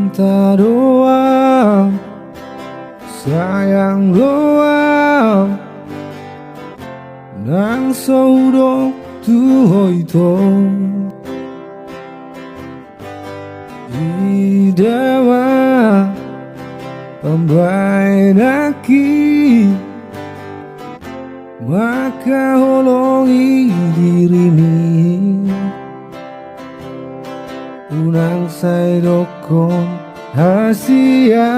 cinta doang, sayang doang, nang saudong tuhoito Idama pambai naki, maka holongi dirimu unang say dokon hasia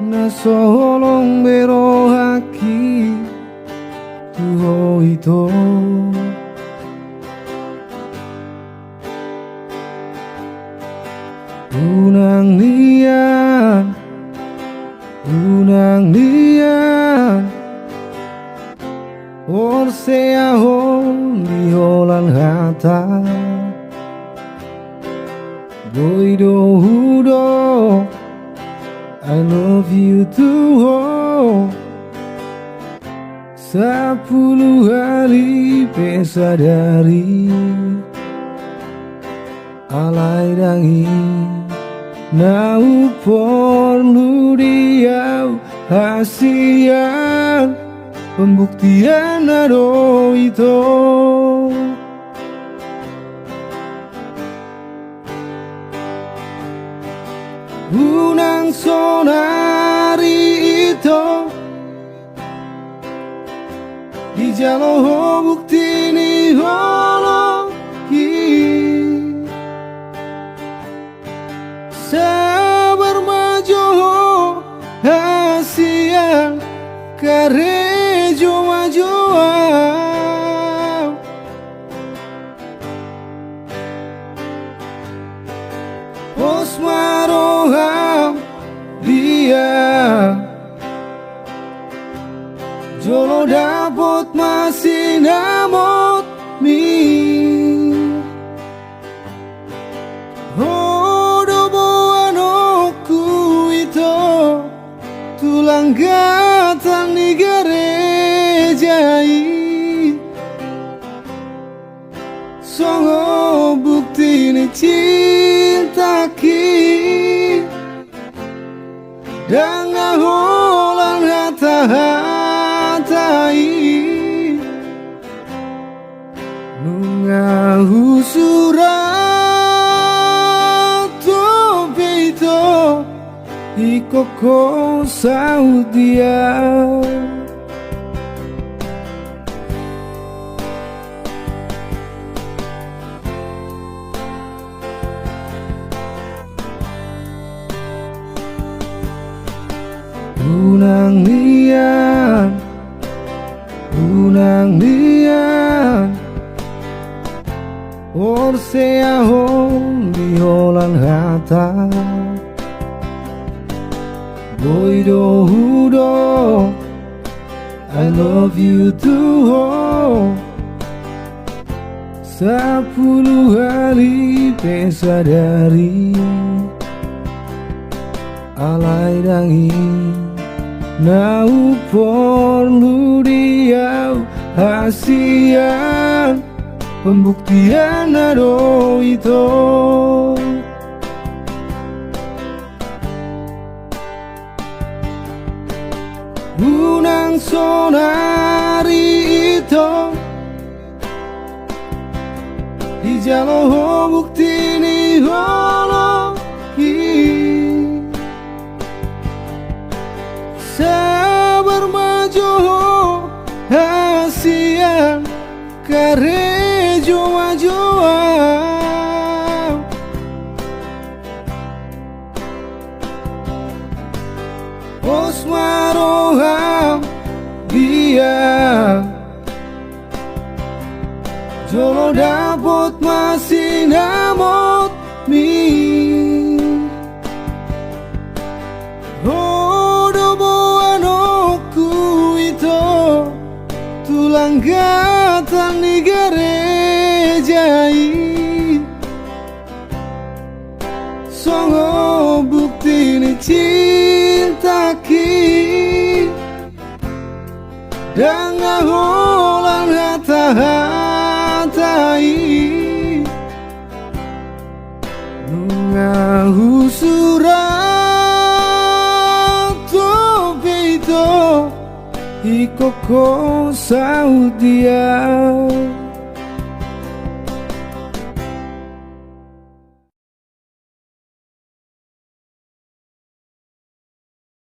na solong bero haki tuho ito unang niyan orsea hon di holan hata Boido hudo, I love you too. 10 hari pesadari alai dangi nau perlu dia hasian pembuktian ado itu unang sonari itu di jalo bukti ni hologi sabar majo hasil karejo majo Osmaroham dia Jolo dapat masih namot mi Hodo boanoku itu tulang gatan di gerejai Songo bukti ni cinta ki dengan holan hata-hatai nungahu surat topito ikoko saudia unang niyan orsea hon di holan hata boido hudo I love you too 10 hari pesadari alai dangi nau perlu dia hasian pembuktian ado itu unang sonari itu di jalo bukti ni hologi sabar majo hasian karejo majo Osmaroham dia Jolo dapat masih namot mi tulang gatan di gerejai Songo bukti ni cinta ki dengan holan hata-hatai ngahu surat topito ikoko saudia